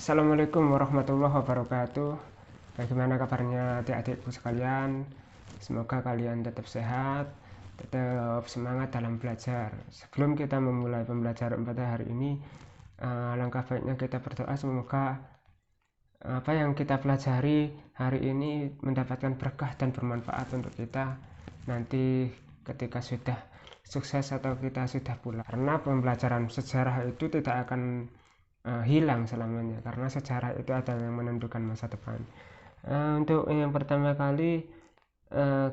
Assalamualaikum warahmatullahi wabarakatuh. Bagaimana kabarnya adik-adikku sekalian? Semoga kalian tetap sehat, tetap semangat dalam belajar. Sebelum kita memulai pembelajaran pada hari ini, alangkah baiknya kita berdoa semoga apa yang kita pelajari hari ini mendapatkan berkah dan bermanfaat untuk kita nanti ketika sudah sukses atau kita sudah pulang. Karena pembelajaran sejarah itu tidak akan hilang selamanya, karena sejarah itu adalah yang menentukan masa depan. Untuk yang pertama kali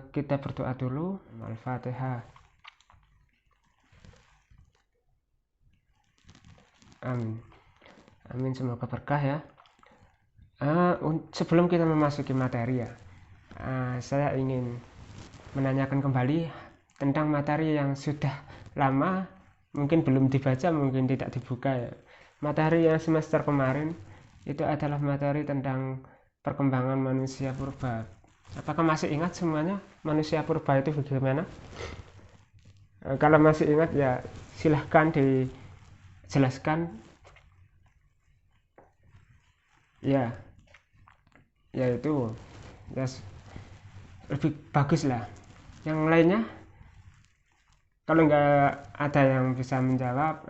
kita berdoa dulu. Al-Fatihah. Amin. Amin, semoga berkah ya. Sebelum kita memasuki materi ya, saya ingin menanyakan kembali tentang materi yang sudah lama mungkin belum dibaca, mungkin tidak dibuka ya. Materi yang semester kemarin itu adalah materi tentang perkembangan manusia purba. Apakah masih ingat semuanya manusia purba itu bagaimana? Kalau masih ingat ya silahkan dijelaskan. Ya, ya itu ya lebih bagus lah. Yang lainnya kalau nggak ada yang bisa menjawab,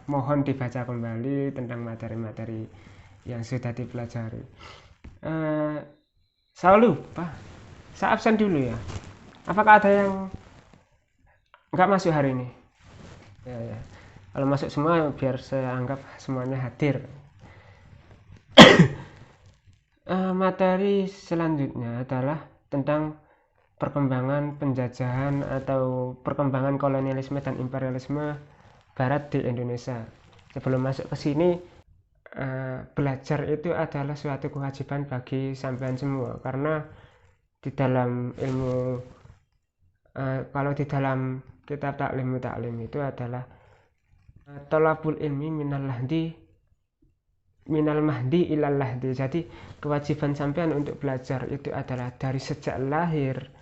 mohon dibaca kembali tentang materi-materi yang sudah dipelajari. Saya lupa, saya absen dulu ya. Apakah ada yang nggak masuk hari ini? Ya. Kalau masuk semua biar saya anggap semuanya hadir. Materi selanjutnya adalah tentang perkembangan penjajahan atau perkembangan kolonialisme dan imperialisme Barat di Indonesia. Sebelum masuk ke sini, belajar itu adalah suatu kewajiban bagi sampean semua, karena di dalam ilmu kalau di dalam kitab taklim itu adalah tolabul ilmi minal mahdi ilal lahdi. Jadi kewajiban sampean untuk belajar itu adalah dari sejak lahir,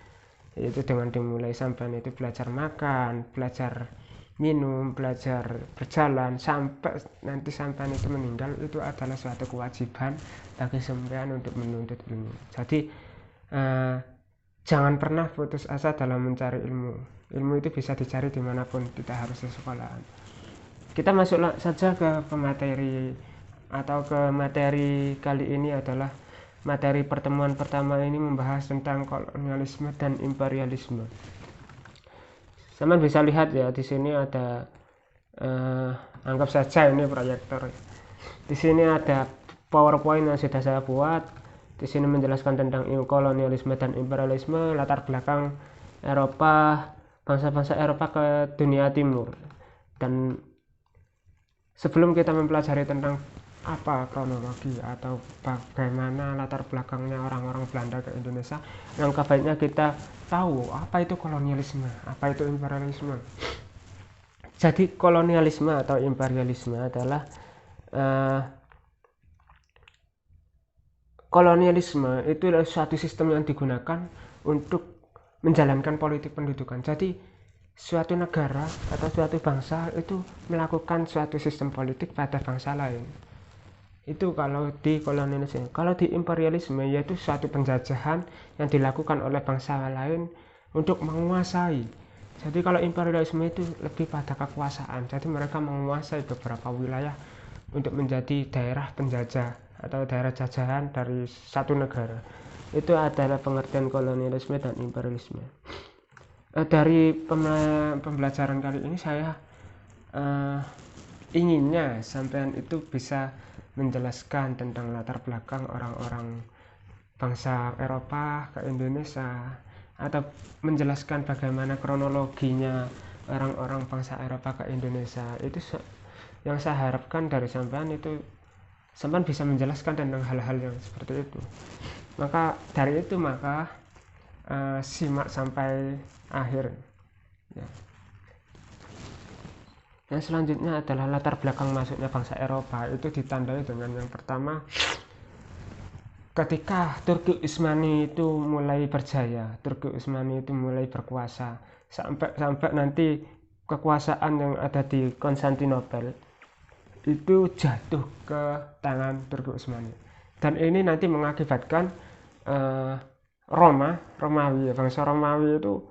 yaitu dengan dimulai sampean itu belajar makan, belajar minum, belajar berjalan sampai nanti sampean itu meninggal, itu adalah suatu kewajiban bagi sampean untuk menuntut ilmu. Jadi jangan pernah putus asa dalam mencari ilmu. Ilmu itu bisa dicari dimanapun, tidak harus di sekolahan. Kita masuk saja ke pemateri atau ke materi kali ini. Adalah materi pertemuan pertama ini membahas tentang kolonialisme dan imperialisme. Teman bisa lihat ya, di sini ada anggap saja ini proyektor. Di sini ada PowerPoint yang sudah saya buat. Di sini menjelaskan tentang kolonialisme dan imperialisme, latar belakang Eropa, bangsa-bangsa Eropa ke dunia timur. Dan sebelum kita mempelajari tentang apa kronologi atau bagaimana latar belakangnya orang-orang Belanda ke Indonesia, langkah baiknya kita tahu apa itu kolonialisme, apa itu imperialisme. Jadi kolonialisme atau imperialisme adalah kolonialisme itu adalah suatu sistem yang digunakan untuk menjalankan politik pendudukan. Jadi suatu negara atau suatu bangsa itu melakukan suatu sistem politik pada bangsa lain. Itu kalau di kolonialisme. Kalau di imperialisme yaitu suatu penjajahan yang dilakukan oleh bangsa lain untuk menguasai. Jadi kalau imperialisme itu lebih pada kekuasaan. Jadi mereka menguasai beberapa wilayah untuk menjadi daerah penjajah atau daerah jajahan dari satu negara. Itu adalah pengertian kolonialisme dan imperialisme. Dari pembelajaran kali ini saya inginnya sampean itu bisa menjelaskan tentang latar belakang orang-orang bangsa Eropa ke Indonesia, atau menjelaskan bagaimana kronologinya orang-orang bangsa Eropa ke Indonesia. Itu yang saya harapkan dari sampean, itu sampean bisa menjelaskan tentang hal-hal yang seperti itu. Maka dari itu simak sampai akhir ya. Yang selanjutnya adalah latar belakang masuknya bangsa Eropa. Itu ditandai dengan yang pertama, ketika Turki Utsmani itu mulai berjaya, Turki Utsmani itu mulai berkuasa, sampai nanti kekuasaan yang ada di Konstantinopel itu jatuh ke tangan Turki Utsmani, dan ini nanti mengakibatkan Romawi, bangsa Romawi itu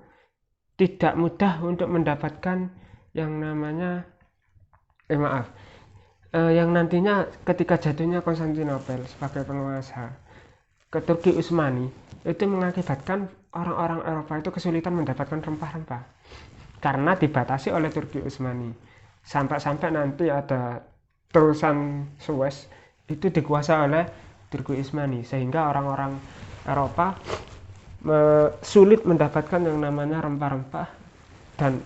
tidak mudah untuk mendapatkan yang namanya yang nantinya ketika jatuhnya Konstantinopel sebagai penguasa ke Turki Utsmani, itu mengakibatkan orang-orang Eropa itu kesulitan mendapatkan rempah-rempah karena dibatasi oleh Turki Utsmani. Sampai-sampai nanti ada terusan Suez itu dikuasai oleh Turki Utsmani, sehingga orang-orang Eropa sulit mendapatkan yang namanya rempah-rempah dan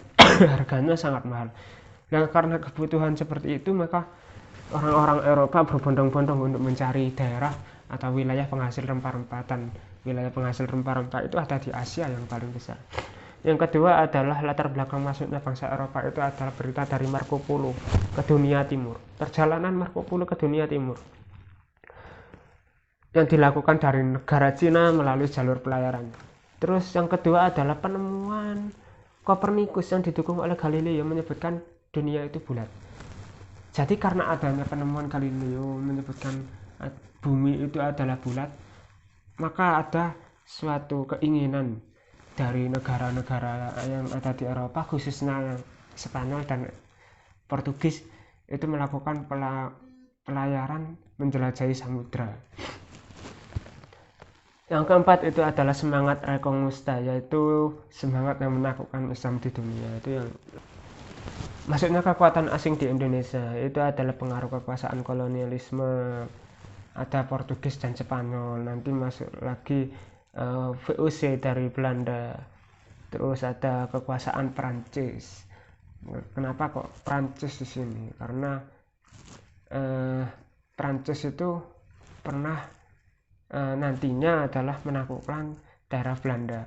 harganya sangat mahal. Dan karena kebutuhan seperti itu, maka orang-orang Eropa berbondong-bondong untuk mencari daerah atau wilayah penghasil rempah-rempah, dan wilayah penghasil rempah-rempah itu ada di Asia yang paling besar. Yang kedua adalah latar belakang masuknya bangsa Eropa itu adalah berita dari Marco Polo ke dunia timur. Perjalanan Marco Polo ke dunia timur yang dilakukan dari negara Cina melalui jalur pelayaran. Terus yang kedua adalah penemuan Kopernikus yang didukung oleh Galileo menyebutkan dunia itu bulat. Jadi karena adanya penemuan Galileo menyebutkan bumi itu adalah bulat, maka ada suatu keinginan dari negara-negara yang ada di Eropa, khususnya Spanyol dan Portugis, itu melakukan pelayaran menjelajahi samudra. Yang keempat itu adalah semangat Reconquista, yaitu semangat yang menaklukkan Islam di dunia. Itu yang masuknya kekuatan asing di Indonesia itu adalah pengaruh kekuasaan kolonialisme, ada Portugis dan Spanyol, nanti masuk lagi VOC dari Belanda, terus ada kekuasaan Prancis. Kenapa kok Prancis di sini? Karena Prancis itu pernah nantinya adalah menaklukkan daerah Belanda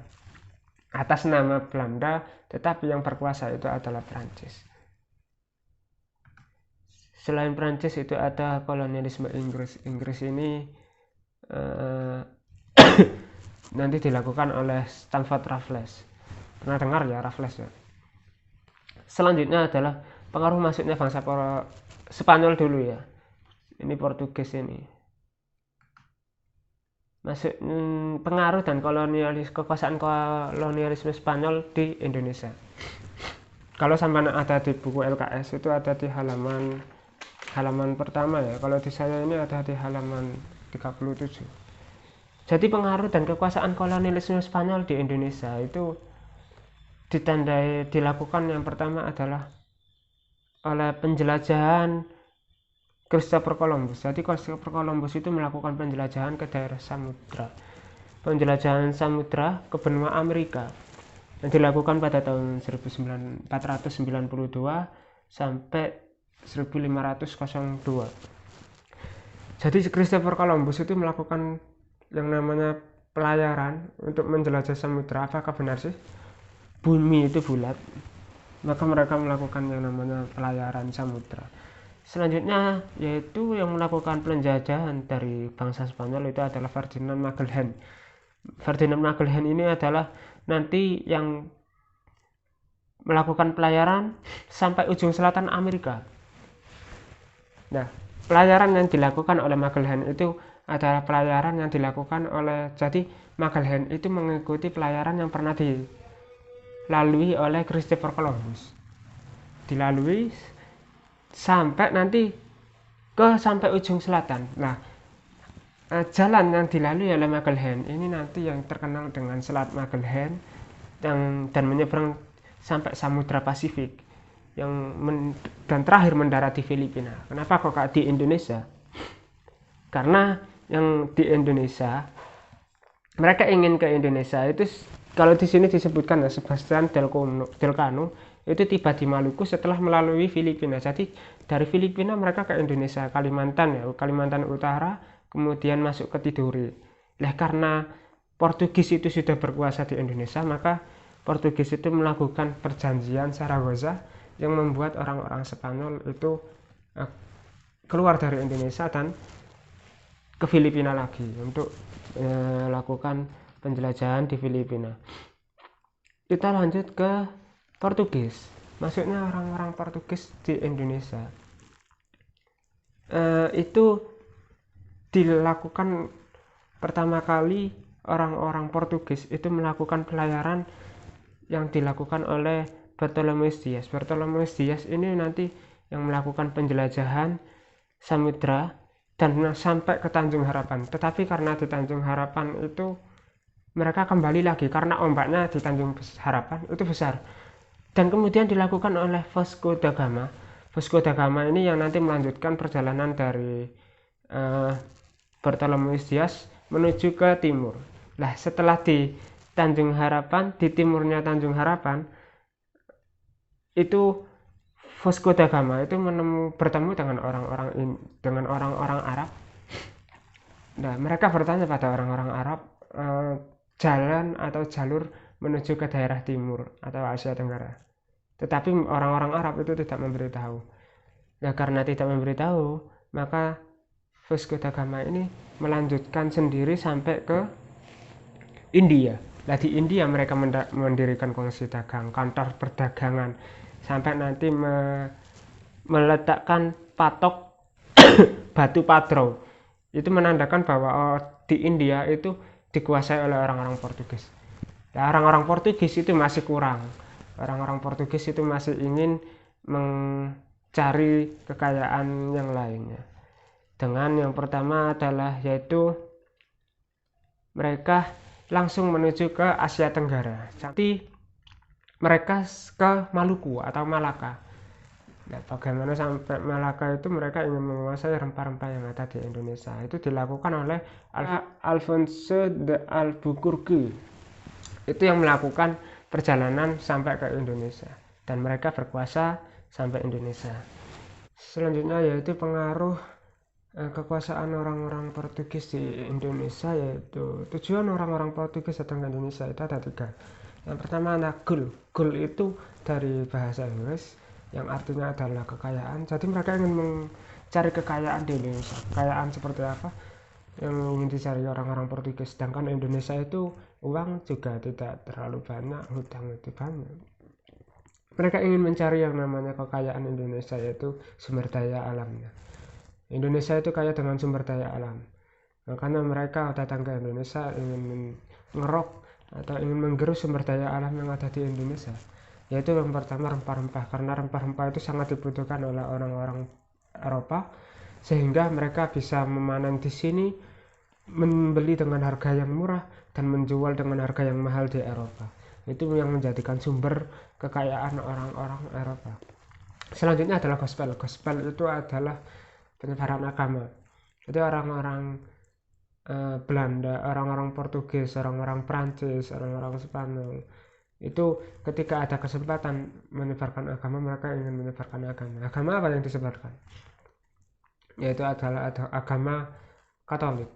atas nama Belanda, tetapi yang berkuasa itu adalah Prancis. Selain Prancis itu ada kolonialisme Inggris. Inggris ini nanti dilakukan oleh Stanford Raffles. Pernah dengar ya Raffles ya? Selanjutnya adalah pengaruh masuknya bangsa Spanyol dulu ya. Ini Portugis ini. Masuk pengaruh dan kekuasaan kolonialisme Spanyol di Indonesia. Kalau sampai ada di buku LKS itu ada di halaman pertama ya. Kalau di saya ini ada di halaman 37. Jadi pengaruh dan kekuasaan kolonialisme Spanyol di Indonesia itu dilakukan yang pertama adalah oleh penjelajahan Christopher Columbus. Jadi Christopher Columbus itu melakukan penjelajahan ke daerah samudra. Penjelajahan samudra ke benua Amerika yang dilakukan pada tahun 1492 sampai 1502. Jadi Christopher Columbus itu melakukan yang namanya pelayaran untuk menjelajah samudra. Apakah benar sih bumi itu bulat? Maka mereka melakukan yang namanya pelayaran samudra. Selanjutnya yaitu yang melakukan penjajahan dari bangsa Spanyol itu adalah Ferdinand Magellan. Ferdinand Magellan ini adalah nanti yang melakukan pelayaran sampai ujung selatan Amerika. Nah, pelayaran yang dilakukan oleh Magellan itu adalah pelayaran yang dilakukan oleh, jadi Magellan itu mengikuti pelayaran yang pernah dilalui oleh Christopher Columbus. Dilalui sampai nanti sampai ujung selatan. Nah, jalan yang dilalui oleh Magellan ini nanti yang terkenal dengan Selat Magellan dan menyeberang sampai Samudra Pasifik dan terakhir mendarat di Filipina. Kenapa kok di Indonesia? Karena yang di Indonesia, mereka ingin ke Indonesia itu, kalau di sini disebutkan Sebastian Elcano itu tiba di Maluku setelah melalui Filipina. Jadi dari Filipina mereka ke Indonesia, Kalimantan Utara, kemudian masuk ke Tidore. Nah, karena Portugis itu sudah berkuasa di Indonesia, maka Portugis itu melakukan perjanjian Zaragoza yang membuat orang-orang Spanyol itu keluar dari Indonesia dan ke Filipina lagi untuk melakukan penjelajahan di Filipina. Kita lanjut ke Portugis. Masuknya orang-orang Portugis di Indonesia. itu dilakukan pertama kali orang-orang Portugis itu melakukan pelayaran yang dilakukan oleh Bartolomeus Dias. Bartolomeus Dias ini nanti yang melakukan penjelajahan samudra dan sampai ke Tanjung Harapan. Tetapi karena di Tanjung Harapan itu mereka kembali lagi karena ombaknya di Tanjung Harapan itu besar. Dan kemudian dilakukan oleh Vasco da Gama. Vasco da Gama ini yang nanti melanjutkan perjalanan dari Bartolomeus Dias menuju ke timur. Nah, setelah di Tanjung Harapan, di timurnya Tanjung Harapan, itu Vasco da Gama itu bertemu dengan orang-orang Arab. Nah, mereka bertanya pada orang-orang Arab jalan atau jalur menuju ke daerah timur atau Asia Tenggara. Tetapi orang-orang Arab itu tidak memberitahu. Nah, karena tidak memberitahu, maka Vasco da Gama ini melanjutkan sendiri sampai ke India. Nah, di India mereka mendirikan kongsi dagang, kantor perdagangan, sampai nanti meletakkan patok batu Padro. Itu menandakan bahwa di India itu dikuasai oleh orang-orang Portugis. Nah, orang-orang Portugis itu masih kurang. Orang-orang Portugis itu masih ingin mencari kekayaan yang lainnya. Dengan yang pertama adalah yaitu mereka langsung menuju ke Asia Tenggara. Jadi mereka ke Maluku atau Malaka. Nah, bagaimana sampai Malaka itu mereka ingin menguasai rempah-rempah yang ada di Indonesia. Itu dilakukan oleh Alfonso de Albuquerque. Itu yang melakukan perjalanan sampai ke Indonesia. Dan mereka berkuasa sampai Indonesia. Selanjutnya yaitu pengaruh kekuasaan orang-orang Portugis di Indonesia, yaitu tujuan orang-orang Portugis datang ke Indonesia itu ada 3. Yang pertama adalah gul itu dari bahasa Inggris yang artinya adalah kekayaan. Jadi mereka ingin mencari kekayaan di Indonesia. Kekayaan seperti apa yang ingin dicari orang-orang Portugis, sedangkan Indonesia itu uang juga tidak terlalu banyak, hutang itu banyak. Mereka ingin mencari yang namanya kekayaan Indonesia, yaitu sumber daya alamnya. Indonesia itu kaya dengan sumber daya alam. Makanya mereka datang ke Indonesia ingin mengerok atau ingin menggerus sumber daya alam yang ada di Indonesia. Yaitu yang pertama rempah-rempah, karena rempah-rempah itu sangat dibutuhkan oleh orang-orang Eropa, sehingga mereka bisa memanen di sini, membeli dengan harga yang murah dan menjual dengan harga yang mahal di Eropa. Itu yang menjadikan sumber kekayaan orang-orang Eropa. Selanjutnya adalah gospel. Gospel itu adalah penyebaran agama. Jadi orang-orang Belanda, orang-orang Portugis, orang-orang Prancis, orang-orang Spanyol itu ketika ada kesempatan menyebarkan agama, mereka ingin menyebarkan agama. Agama apa yang disebarkan? Yaitu adalah agama Katolik.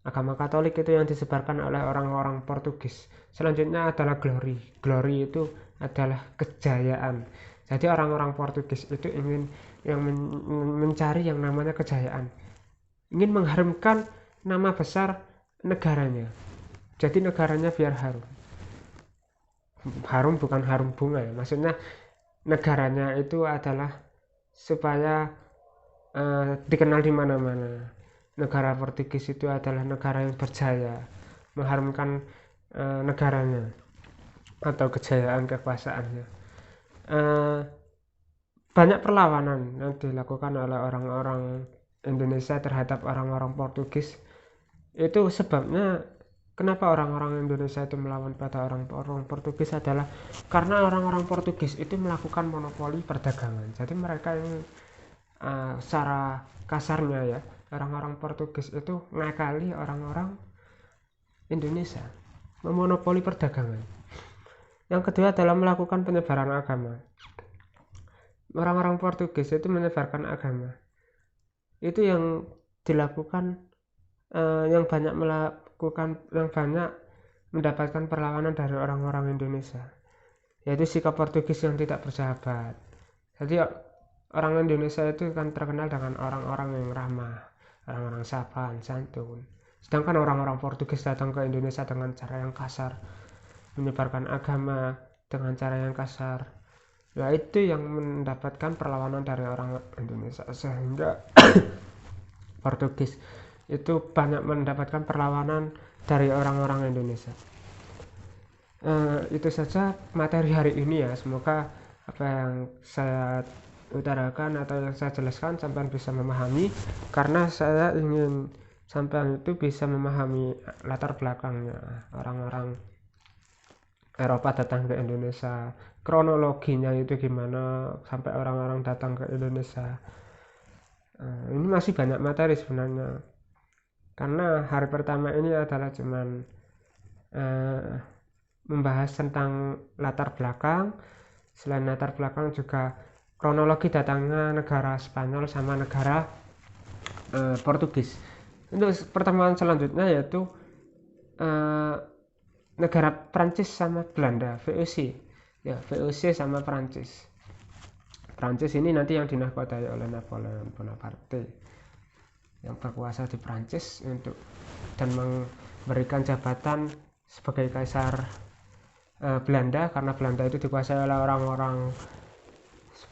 Agama Katolik itu yang disebarkan oleh orang-orang Portugis. Selanjutnya adalah glory. Glory itu adalah kejayaan. Jadi orang-orang Portugis itu ingin yang mencari yang namanya kejayaan, ingin mengharumkan nama besar negaranya. Jadi negaranya biar harum. Harum bukan harum bunga ya, maksudnya negaranya itu adalah supaya dikenal di mana-mana. Negara Portugis itu adalah negara yang berjaya, mengharumkan negaranya atau kejayaan kekuasaannya. Banyak perlawanan yang dilakukan oleh orang-orang Indonesia terhadap orang-orang Portugis. Itu sebabnya kenapa orang-orang Indonesia itu melawan pada orang-orang Portugis adalah karena orang-orang Portugis itu melakukan monopoli perdagangan. Jadi mereka yang secara kasarnya ya, orang-orang Portugis itu ngakali orang-orang Indonesia, memonopoli perdagangan. Yang kedua adalah melakukan penyebaran agama. Orang-orang Portugis itu menyebarkan agama. Itu yang dilakukan, yang banyak mendapatkan perlawanan dari orang-orang Indonesia, yaitu sikap Portugis yang tidak bersahabat. Jadi orang Indonesia itu kan terkenal dengan orang-orang yang ramah, orang-orang sopan, santun. Sedangkan orang-orang Portugis datang ke Indonesia dengan cara yang kasar, menyebarkan agama dengan cara yang kasar. Nah itu yang mendapatkan perlawanan dari orang Indonesia, sehingga Portugis itu banyak mendapatkan perlawanan dari orang-orang Indonesia. Itu saja materi hari ini ya, semoga apa yang saya utarakan atau yang saya jelaskan sampai bisa memahami, karena saya ingin sampai itu bisa memahami latar belakangnya orang-orang Eropa datang ke Indonesia, kronologinya itu gimana sampai orang-orang datang ke Indonesia. Ini masih banyak materi sebenarnya, karena hari pertama ini adalah cuman membahas tentang latar belakang. Selain latar belakang juga kronologi datangnya negara Spanyol sama negara Portugis. Untuk pertemuan selanjutnya yaitu negara Prancis sama Belanda, VOC ya, VOC sama Prancis. Prancis ini nanti yang dinahkodai oleh Napoleon Bonaparte yang berkuasa di Prancis untuk dan memberikan jabatan sebagai kaisar Belanda, karena Belanda itu dikuasai oleh orang-orang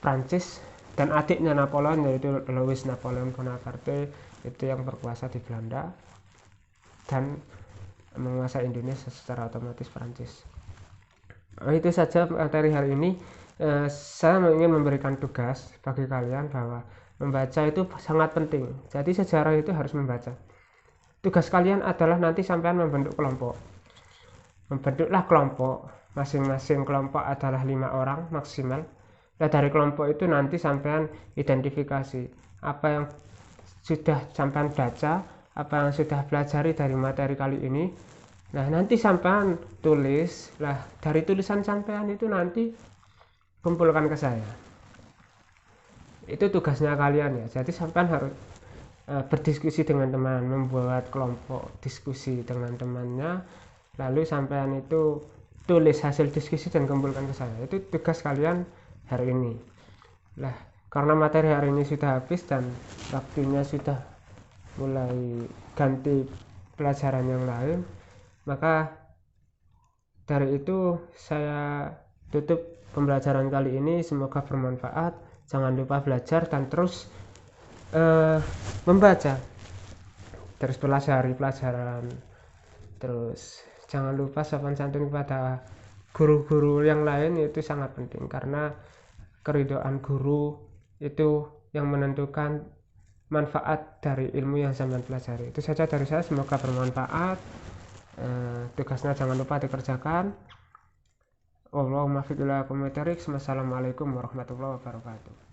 Prancis, dan adiknya Napoleon yaitu Louis Napoleon Bonaparte itu yang berkuasa di Belanda dan menguasai Indonesia secara otomatis Prancis. Itu saja materi hari ini. Saya ingin memberikan tugas bagi kalian bahwa membaca itu sangat penting. Jadi sejarah itu harus membaca. Tugas kalian adalah nanti sampean membentuk kelompok. Membentuklah kelompok. Masing-masing kelompok adalah 5 orang maksimal. Nah dari kelompok itu nanti sampean identifikasi apa yang sudah sampean baca, apa yang sudah pelajari dari materi kali ini. Nah nanti sampean tulis lah, dari tulisan sampean itu nanti kumpulkan ke saya. Itu tugasnya kalian ya. Jadi sampean harus berdiskusi dengan teman, membuat kelompok diskusi dengan temannya, lalu sampean itu tulis hasil diskusi dan kumpulkan ke saya. Itu tugas kalian hari ini. Lah karena materi hari ini sudah habis dan waktunya sudah mulai ganti pelajaran yang lain, maka dari itu saya tutup pembelajaran kali ini. Semoga bermanfaat. Jangan lupa belajar dan terus membaca, terus pelajari pelajaran, terus jangan lupa sopan santun kepada guru-guru yang lain. Itu sangat penting karena keridhaan guru itu yang menentukan manfaat dari ilmu yang sampean pelajari. Itu saja dari saya, semoga bermanfaat. Tugasnya jangan lupa dikerjakan. Wallahul muwaffiq ila aqwamit thoriq. Wassalamualaikum warahmatullahi wabarakatuh.